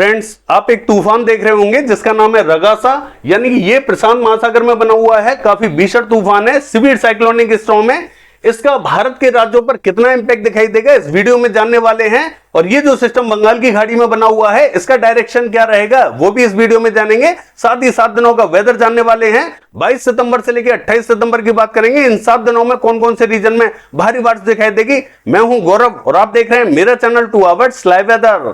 Friends, आप एक तूफान देख रहे होंगे जिसका नाम है रगासा, यानी कि ये प्रशांत महासागर में बना हुआ है। काफी भीषण तूफान है, सिवियर साइक्लोनिक स्टॉर्म है। इसका भारत के राज्यों पर कितना इंपैक्ट दिखाई देगा इस वीडियो में जानने वाले हैं। और ये जो सिस्टम बंगाल की खाड़ी में बना हुआ है, इसका डायरेक्शन क्या रहेगा वो भी इस वीडियो में जानेंगे। साथ ही 7 दिनों का वेदर जानने वाले हैं। 22 सितंबर से लेकर 28 सितंबर की बात करेंगे। इन 7 दिनों में कौन कौन से रीजन में भारी बारिश दिखाई देगी। मैं हूं गौरव और आप देख रहे हैं मेरा चैनल 2 आवर्स लाइव वेदर।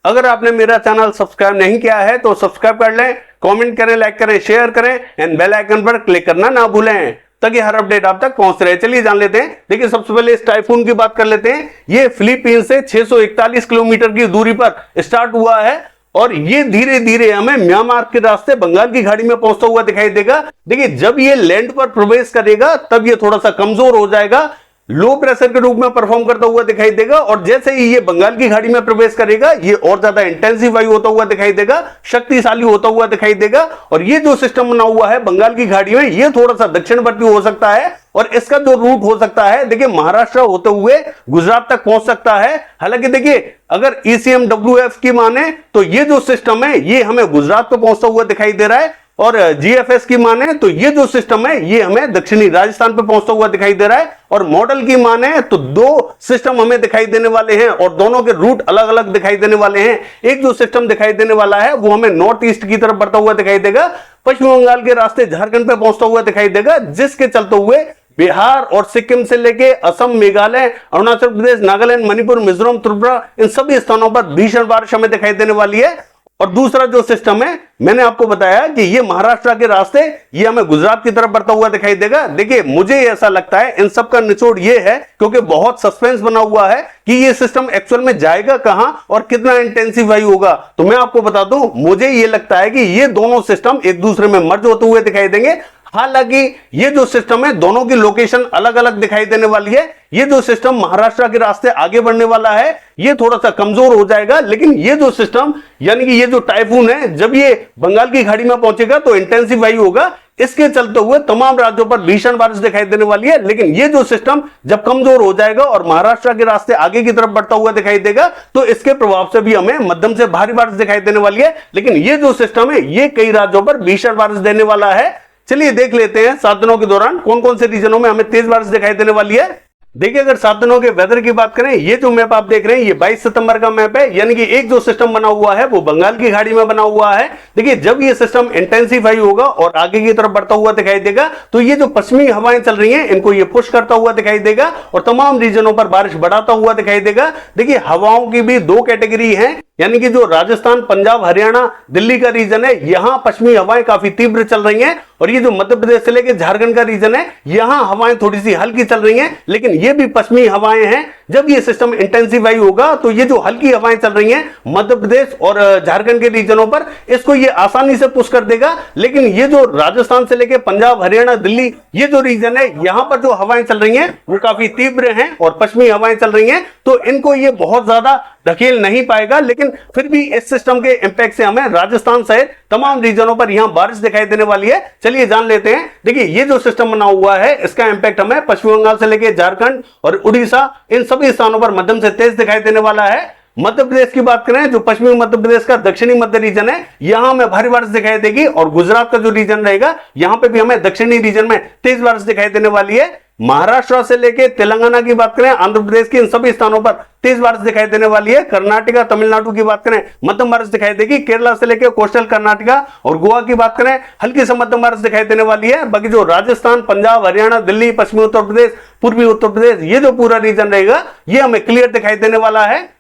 अगर आपने मेरा चैनल सब्सक्राइब नहीं किया है तो सब्सक्राइब कर लें, कमेंट करें, लाइक करें, शेयर करें एंड बेल आइकन पर क्लिक करना ना भूलें ताकि हर अपडेट आप तक पहुंच रहे। चलिए जान लेते हैं। देखिए, सबसे पहले इस टाइफून की बात कर लेते हैं। ये फिलीपींस से 641 किलोमीटर की दूरी पर स्टार्ट हुआ है और ये धीरे धीरे हमें म्यांमार के रास्ते बंगाल की खाड़ी में पहुंचता हुआ दिखाई देगा। देखिए, जब ये लैंड पर प्रवेश करेगा तब ये थोड़ा सा कमजोर हो जाएगा, लो प्रेशर के रूप में परफॉर्म करता हुआ दिखाई देगा। और जैसे ही ये बंगाल की खाड़ी में प्रवेश करेगा ये और ज्यादा इंटेंसिफाई होता हुआ दिखाई देगा, शक्तिशाली होता हुआ दिखाई देगा। और ये जो सिस्टम बना हुआ है बंगाल की खाड़ी में, ये थोड़ा सा दक्षिणवर्ती हो सकता है और इसका जो रूट हो सकता है, देखिए, महाराष्ट्र होते हुए गुजरात तक पहुंच सकता है। हालांकि देखिए, अगर ECMWF की माने तो ये जो सिस्टम है ये हमें गुजरात पे पहुंचता हुआ दिखाई दे रहा है, और GFS की माने तो ये जो सिस्टम है ये हमें दक्षिणी राजस्थान पे पहुंचता हुआ दिखाई दे रहा है। और मॉडल की माने तो 2 सिस्टम हमें दिखाई देने वाले हैं और दोनों के रूट अलग अलग दिखाई देने वाले हैं। एक जो सिस्टम दिखाई देने वाला है वो हमें नॉर्थ ईस्ट की तरफ बढ़ता हुआ दिखाई देगा, पश्चिम बंगाल के रास्ते झारखंड पे पहुंचता हुआ दिखाई देगा, जिसके चलते हुए बिहार और सिक्किम से लेके असम, मेघालय, अरुणाचल प्रदेश, नागालैंड, मणिपुर, मिजोरम, त्रिपुरा, इन सभी स्थानों पर भीषण बारिश हमें दिखाई देने वाली है। और दूसरा जो सिस्टम है, मैंने आपको बताया कि ये महाराष्ट्र के रास्ते ये हमें गुजरात की तरफ बढ़ता हुआ दिखाई देगा। देखिए, मुझे ऐसा लगता है इन सब का निचोड़ ये है, क्योंकि बहुत सस्पेंस बना हुआ है कि ये सिस्टम एक्चुअल में जाएगा कहां और कितना इंटेंसिफाई होगा। तो मैं आपको बता दूं, मुझे ये लगता है कि ये दोनों सिस्टम एक दूसरे में मर्ज होते हुए दिखाई देंगे। हालांकि ये जो सिस्टम है दोनों की लोकेशन अलग अलग दिखाई देने वाली है। ये जो सिस्टम महाराष्ट्र के रास्ते आगे बढ़ने वाला है ये थोड़ा सा कमजोर हो जाएगा, लेकिन ये जो सिस्टम यानी कि ये जो टाइफून है जब ये बंगाल की खाड़ी में पहुंचेगा तो इंटेंसिफाई होगा। इसके चलते हुए तमाम राज्यों पर भीषण बारिश दिखाई देने वाली है। लेकिन ये जो सिस्टम जब कमजोर हो जाएगा और महाराष्ट्र के रास्ते आगे की तरफ बढ़ता हुआ दिखाई देगा तो इसके प्रभाव से भी हमें मध्यम से भारी बारिश दिखाई देने वाली है। लेकिन ये जो सिस्टम है ये कई राज्यों पर भीषण बारिश देने वाला है। चलिए देख लेते हैं 7 दिनों के दौरान कौन कौन से रीजनों में हमें तेज बारिश दिखाई देने वाली है। देखिए, अगर 7 दिनों के वेदर की बात करें, ये जो मैप आप देख रहे हैं ये 22 सितंबर का मैप है, यानी कि एक जो सिस्टम बना हुआ है वो बंगाल की खाड़ी में बना हुआ है। देखिए, जब ये सिस्टम इंटेंसिफाई होगा और आगे की तरफ बढ़ता हुआ दिखाई देगा तो ये जो पश्चिमी हवाएं चल रही हैं इनको ये पुश करता हुआ दिखाई देगा और तमाम रीजनों पर बारिश बढ़ाता हुआ दिखाई देगा। देखिए, हवाओं की भी 2 कैटेगरी है, यानी कि जो राजस्थान, पंजाब, हरियाणा, दिल्ली का रीजन है यहां पश्चिमी हवाएं काफी तीव्र चल रही हैं, और ये जो मध्य प्रदेश से लेकर झारखंड का रीजन है यहां हवाएं थोड़ी सी हल्की चल रही हैं, लेकिन ये भी पश्चिमी हवाएं हैं। जब ये सिस्टम इंटेंसिफाई होगा तो ये जो हल्की हवाएं चल रही हैं मध्य प्रदेश और झारखंड के रीजनों पर, इसको ये आसानी से पुश कर देगा। लेकिन ये जो राजस्थान से लेकर पंजाब, हरियाणा, दिल्ली ये जो रीजन है यहां पर जो हवाएं चल रही हैं वो काफी तीव्र हैं और पश्चिमी हवाएं चल रही हैं, तो इनको ये बहुत ज्यादा धकेल नहीं पाएगा। लेकिन फिर भी इस सिस्टम के इंपैक्ट से हमें राजस्थान सहित तमाम रीजनों पर यहां बारिश दिखाई देने वाली है। चलिए जान लेते हैं। देखिए, ये जो सिस्टम बना हुआ है इसका इंपैक्ट हमें पश्चिम बंगाल से लेकर झारखंड और उड़ीसा इन सभी स्थानों पर मध्यम से तेज दिखाई देने वाला है। मध्य प्रदेश की बात करें, जो पश्चिमी मध्य प्रदेश का दक्षिणी मध्य रीजन है यहां हमें भारी बारिश दिखाई देगी, और गुजरात का जो रीजन रहेगा यहां पे भी हमें दक्षिणी रीजन में तेज बारिश दिखाई देने वाली है। महाराष्ट्र से लेकर तेलंगाना की बात करें, आंध्र प्रदेश की इन सभी स्थानों पर तेज बारिश दिखाई देने वाली है। कर्नाटका, तमिलनाडु की बात करें मध्यम बारिश दिखाई देगी। केरला से लेकर कोस्टल कर्नाटका और गोवा की बात करें हल्की से मध्यम बारिश दिखाई देने वाली है। बाकी जो राजस्थान, पंजाब, हरियाणा, दिल्ली, पश्चिमी उत्तर प्रदेश, पूर्वी उत्तर प्रदेश ये जो पूरा रीजन रहेगा ये हमें क्लियर दिखाई देने वाला है।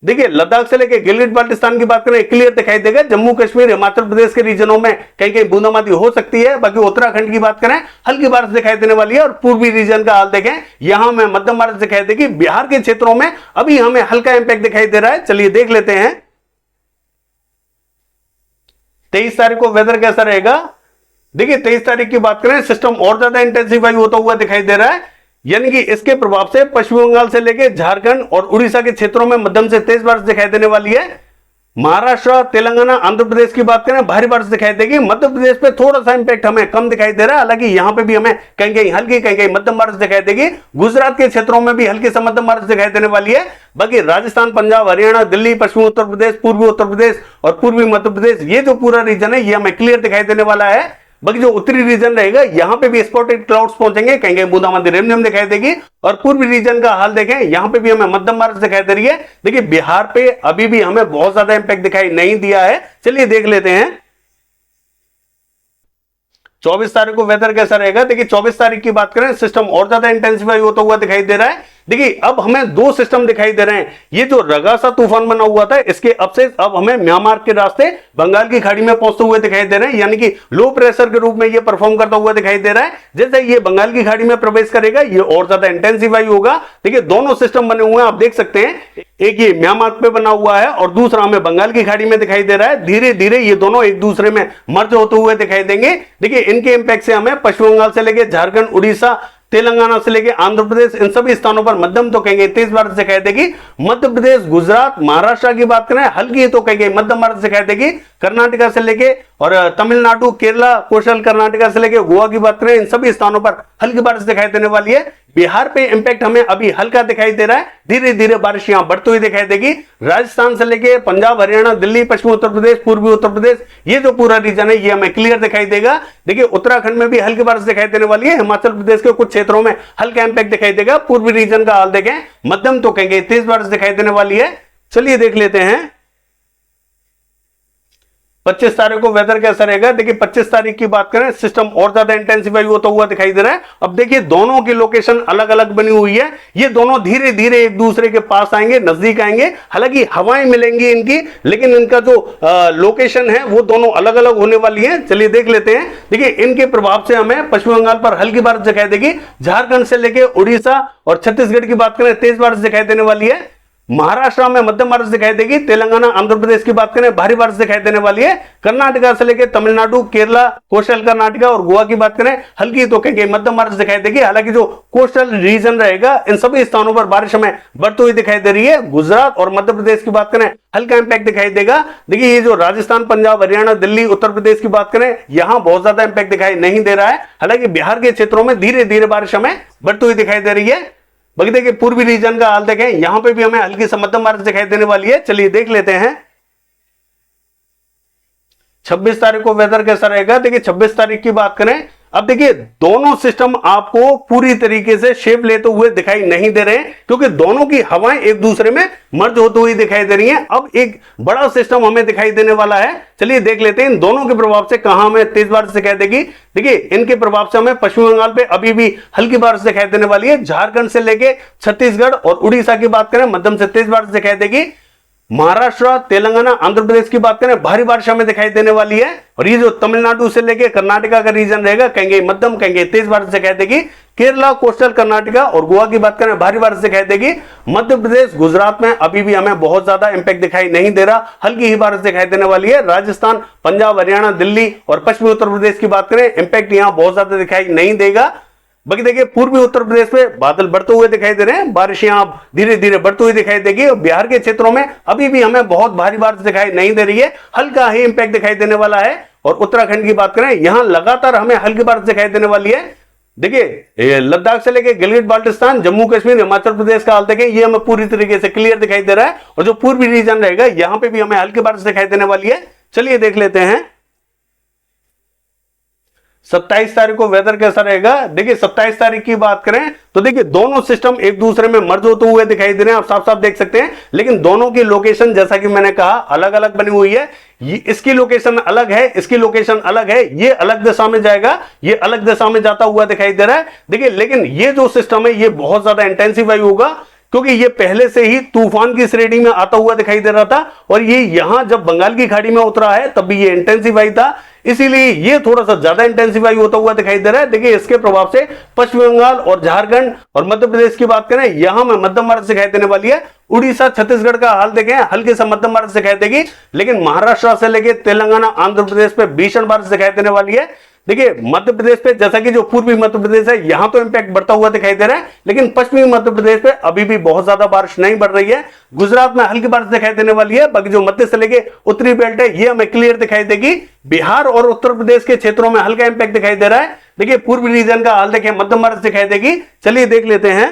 देखिए, लद्दाख से लेकर गिलगित बाल्टिस्तान की बात करें क्लियर दिखाई देगा। जम्मू कश्मीर, हिमाचल प्रदेश के रीजनों में कहीं कहीं बूंदाबांदी हो सकती है। बाकी उत्तराखंड की बात करें हल्की बारिश दिखाई देने वाली है, और पूर्वी रीजन का हाल देखें यहां में मध्यम बारिश दिखाई देगी। बिहार के क्षेत्रों में अभी हमें हल्का इंपैक्ट दिखाई दे रहा है। चलिए देख लेते हैं 23 तारीख को वेदर कैसा रहेगा। देखिए, 23 तारीख की बात करें सिस्टम और ज्यादा इंटेंसिफाई होता हुआ दिखाई दे रहा है, यानी कि इसके प्रभाव से पश्चिम बंगाल से लेकर झारखंड और उड़ीसा के क्षेत्रों में मध्यम से तेज बारिश दिखाई देने वाली है। महाराष्ट्र, तेलंगाना, आंध्र प्रदेश की बात करें भारी बारिश दिखाई देगी। मध्य प्रदेश पे थोड़ा सा इंपैक्ट हमें कम दिखाई दे रहा है, हालांकि यहां पे भी हमें कहीं कहीं हल्की कहीं कहीं मध्यम बारिश दिखाई देगी। गुजरात के क्षेत्रों में भी हल्की से मध्यम बारिश दिखाई देने वाली है। बाकी राजस्थान, पंजाब, हरियाणा, दिल्ली, पश्चिमी उत्तर प्रदेश, पूर्वी उत्तर प्रदेश और पूर्वी मध्य प्रदेश, ये जो पूरा रीजन है ये हमें क्लियर दिखाई देने वाला है। बाकी जो उत्तरी रीजन रहेगा यहां पे भी स्पॉटेड क्लाउड्स पहुंचेंगे, कहीं कहीं बूंदाबांदी रिमझिम दिखाई देगी। और पूर्वी रीजन का हाल देखें, यहां पे भी हमें मध्यम बारिश दिखाई दे रही है। देखिए बिहार पे अभी भी हमें बहुत ज्यादा इंपैक्ट दिखाई नहीं दिया है। चलिए देख लेते हैं 24 तारीख को वेदर कैसा रहेगा। देखिए 24 तारीख की बात करें, सिस्टम और ज्यादा इंटेंसिफाई होता हुआ दिखाई दे रहा है। देखिए अब हमें दो सिस्टम दिखाई दे रहे हैं। ये जो रगासा तूफान बना हुआ था, इसके अवशेष अब हमें म्यांमार के रास्ते बंगाल की खाड़ी में पहुंचते हुए दिखाई दे रहे हैं, यानी कि लो प्रेशर के रूप में ये परफॉर्म करता हुआ दिखाई दे रहा है। जैसे ये बंगाल की खाड़ी में प्रवेश करेगा, ये और ज्यादा इंटेंसिफाई होगा। देखिए दोनों सिस्टम बने हुए हैं, आप देख सकते हैं, एक ये म्यांमार पे बना हुआ है और दूसरा हमें बंगाल की खाड़ी में दिखाई दे रहा है। धीरे धीरे ये दोनों एक दूसरे में मर्ज होते हुए दिखाई देंगे। देखिए इनके इंपैक्ट से हमें पश्चिम बंगाल से लेकर झारखंड, उड़ीसा, तेलंगाना से लेकर आंध्र प्रदेश, इन सभी स्थानों पर मध्यम तो कहेंगे तेज बारिश दिखाई देगी। मध्य प्रदेश, गुजरात, महाराष्ट्र की बात करें हल्की तो कहेंगे मध्यम बारिश दिखाई देगी। कर्नाटका से लेके और तमिलनाडु, केरला, कोस्टल कर्नाटका से लेके गोवा की बात करें, इन सभी स्थानों पर हल्की बारिश दिखाई देने वाली है। बिहार पे इंपैक्ट हमें अभी हल्का दिखाई दे रहा है, धीरे धीरे बारिश यहां बढ़ती हुई दिखाई देगी। राजस्थान से लेके पंजाब, हरियाणा, दिल्ली, पश्चिमी उत्तर प्रदेश, पूर्वी उत्तर प्रदेश, ये जो पूरा रीजन है ये हमें क्लियर दिखाई देगा। देखिए उत्तराखंड में भी हल्की बारिश दिखाई देने वाली है। हिमाचल प्रदेश के कुछ क्षेत्रों में हल्का इंपैक्ट दिखाई देगा। पूर्वी रीजन का हाल देखें, मध्यम तो कहेंगे तेज बारिश दिखाई देने वाली है। चलिए देख लेते हैं 25 तारीख को वेदर कैसा रहेगा। देखिए 25 तारीख की बात करें, सिस्टम और ज्यादा इंटेंसिफाई होता हुआ दिखाई दे रहा है। अब देखिए दोनों की लोकेशन अलग अलग बनी हुई है, ये दोनों धीरे धीरे एक दूसरे के पास आएंगे, नजदीक आएंगे। हालांकि हवाएं मिलेंगी इनकी, लेकिन इनका जो लोकेशन है वो दोनों अलग अलग होने वाली है। चलिए देख लेते हैं। देखिए इनके प्रभाव से हमें पश्चिम बंगाल पर हल्की बारिश दिखाई देगी। झारखंड से लेकर उड़ीसा और छत्तीसगढ़ की बात करें तेज बारिश दिखाई देने वाली है। महाराष्ट्र में मध्यम बारिश दिखाई देगी। तेलंगाना, आंध्र प्रदेश की बात करें भारी बारिश दिखाई देने वाली है। कर्नाटका से लेकर तमिलनाडु, केरला, कोस्टल कर्नाटका और गोवा की बात करें हल्की तो कहेंगे मध्यम बारिश दिखाई देगी। हालांकि जो कोस्टल रीजन रहेगा इन सभी स्थानों पर बारिश हमें बढ़ती हुई दिखाई दे रही है। गुजरात और मध्य प्रदेश की बात करें हल्का इंपैक्ट दिखाई देगा। देखिए ये जो राजस्थान, पंजाब, हरियाणा, दिल्ली, उत्तर प्रदेश की बात करें यहां बहुत ज्यादा इंपैक्ट दिखाई नहीं दे रहा है। हालांकि बिहार के क्षेत्रों में धीरे धीरे बारिश हमें बढ़ती हुई दिखाई दे रही है। बाकी देखिए पूर्वी रीजन का हाल देखें, यहां पे भी हमें हल्की से मध्यम बारिश दिखाई देने वाली है। चलिए देख लेते हैं 26 तारीख को वेदर कैसा रहेगा। देखिए 26 तारीख की बात करें, अब देखिए दोनों सिस्टम आपको पूरी तरीके से शेप लेते हुए दिखाई नहीं दे रहे हैं, क्योंकि दोनों की हवाएं एक दूसरे में मर्ज होती हुई दिखाई दे रही हैं। अब एक बड़ा सिस्टम हमें दिखाई देने वाला है। चलिए देख लेते हैं इन दोनों के प्रभाव से कहां हमें तेज बारिश दिखाई देगी। देखिए इनके प्रभाव से हमें पश्चिम बंगाल पे अभी भी हल्की बारिश दिखाई देने वाली है। झारखंड से लेके छत्तीसगढ़ और उड़ीसा की बात करें मध्यम से तेज बारिश दिखाई देगी। महाराष्ट्र, तेलंगाना, आंध्र प्रदेश की बात करें भारी बारिश हमें दिखाई देने वाली है। और ये जो तमिलनाडु से लेके कर्नाटका का रीजन रहेगा कहेंगे मध्यम, कहेंगे तेज बारिश दिखाई देगी। केरला, कोस्टल कर्नाटका और गोवा की बात करें भारी बारिश दिखाई देगी। मध्य प्रदेश, गुजरात में अभी भी हमें बहुत ज्यादा इंपैक्ट दिखाई नहीं दे रहा, हल्की ही बारिश दिखाई देने वाली है। राजस्थान, पंजाब, हरियाणा, दिल्ली और पश्चिमी उत्तर प्रदेश की बात करें इंपैक्ट यहां बहुत ज्यादा दिखाई नहीं देगा। बाकी देखिए पूर्वी उत्तर प्रदेश में बादल बढ़ते हुए दिखाई दे रहे हैं, बारिश यहां धीरे धीरे बढ़ती हुई दिखाई देगी। और बिहार के क्षेत्रों में अभी भी हमें बहुत भारी बारिश दिखाई नहीं दे रही है, हल्का ही इंपैक्ट दिखाई देने वाला है। और उत्तराखंड की बात करें यहां लगातार हमें हल्की बारिश दिखाई देने वाली है। देखिए लद्दाख से लेकर गिलगित बाल्टिस्तान, जम्मू कश्मीर, हिमाचल प्रदेश का हाल देखें, ये हमें पूरी तरीके से क्लियर दिखाई दे रहा है। और जो पूर्वी रीजन रहेगा यहां पे भी हमें हल्की बारिश दिखाई देने वाली है। चलिए देख लेते हैं 27 तारीख को वेदर कैसा रहेगा। देखिए 27 तारीख की बात करें तो देखिए दोनों सिस्टम एक दूसरे में मर्ज होते हुए दिखाई दे रहे हैं, आप साफ साफ देख सकते हैं। लेकिन दोनों की लोकेशन जैसा कि मैंने कहा अलग अलग बनी हुई है। इसकी लोकेशन अलग है, इसकी लोकेशन अलग है, ये अलग दिशा में जाएगा, ये अलग दिशा में जाता हुआ दिखाई दे रहा है। देखिए लेकिन ये जो सिस्टम है ये बहुत ज्यादा इंटेंसिफाई होगा, क्योंकि ये पहले से ही तूफान की श्रेणी में आता हुआ दिखाई दे रहा था। और ये यहां जब बंगाल की खाड़ी में उतरा है तब भी ये इंटेंसिफाई था, इसीलिए ये थोड़ा सा ज्यादा इंटेंसिफाई होता हुआ दिखाई दे रहा है। देखिए इसके प्रभाव से पश्चिम बंगाल और झारखंड और मध्य प्रदेश की बात करें यहां में मध्यम बारिश दिखाई देने वाली है। उड़ीसा, छत्तीसगढ़ का हाल देखें हल्के से मध्यम बारिश दिखाई देगी। लेकिन महाराष्ट्र से लेकर तेलंगाना, आंध्र प्रदेश पे भीषण बारिश दिखाई देने वाली है। देखिए मध्य प्रदेश पे, जैसा कि जो पूर्वी मध्य प्रदेश है यहां तो इंपैक्ट बढ़ता हुआ दिखाई दे रहा है, लेकिन पश्चिमी मध्य प्रदेश पे अभी भी बहुत ज्यादा बारिश नहीं बढ़ रही है। गुजरात में हल्की बारिश दिखाई देने वाली है। बाकी जो मध्य से लेके उत्तरी बेल्ट है ये हमें क्लियर दिखाई देगी। बिहार और उत्तर प्रदेश के क्षेत्रों में हल्का इंपैक्ट दिखाई दे रहा है। देखिए पूर्वी रीजन का हाल देखिए मध्यम बारिश दिखाई देगी। चलिए देख लेते हैं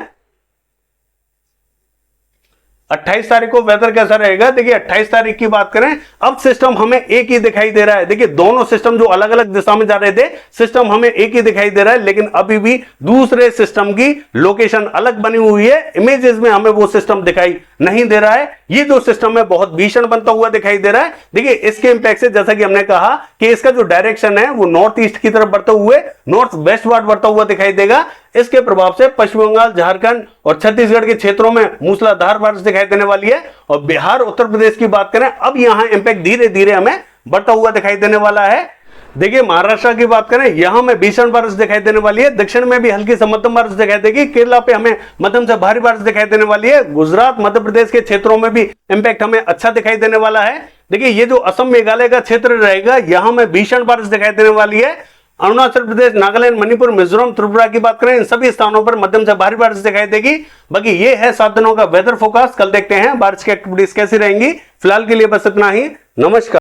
28 तारीख को वेदर कैसा रहेगा। देखिए 28 तारीख की बात करें, अब सिस्टम हमें एक ही दिखाई दे रहा है। देखिए दोनों सिस्टम जो अलग अलग दिशा में जा रहे थे, सिस्टम हमें एक ही दिखाई दे रहा है, लेकिन अभी भी दूसरे सिस्टम की लोकेशन अलग बनी हुई है। इमेजेस में हमें वो सिस्टम दिखाई नहीं दे रहा है। ये जो सिस्टम है बहुत भीषण बनता हुआ दिखाई दे रहा है। देखिए इसके इंपैक्ट से, जैसा कि हमने कहा कि इसका जो डायरेक्शन है वो नॉर्थ ईस्ट की तरफ बढ़ते हुए नॉर्थ वेस्ट वार्ड बढ़ता हुआ दिखाई देगा। इसके प्रभाव से पश्चिम बंगाल, झारखंड और छत्तीसगढ़ के क्षेत्रों में मूसलाधार बारिश दिखाई देने वाली है। और बिहार, उत्तर प्रदेश की बात करें, अब यहां इंपैक्ट धीरे धीरे हमें बढ़ता हुआ दिखाई देने वाला है। देखिए महाराष्ट्र की बात करें, यहां में भीषण बारिश दिखाई देने वाली है। दक्षिण में भी हल्की से मध्यम बारिश दिखाई देगी। केरला पे हमें मध्यम से भारी बारिश दिखाई देने वाली है। गुजरात, मध्य प्रदेश के क्षेत्रों में भी इंपैक्ट हमें अच्छा दिखाई देने वाला है। देखिए ये जो असम मेघालय का क्षेत्र रहेगा, यहां में भीषण बारिश दिखाई देने वाली है। अरुणाचल प्रदेश, नागालैंड, मणिपुर, मिजोरम, त्रिपुरा की बात करें, इन सभी स्थानों पर मध्यम से भारी बारिश दिखाई देगी। बाकी ये है 7 दिनों का वेदर फोरकास्ट। कल देखते हैं बारिश की एक्टिविटीज कैसी रहेंगी। फिलहाल के लिए बस इतना ही। नमस्कार।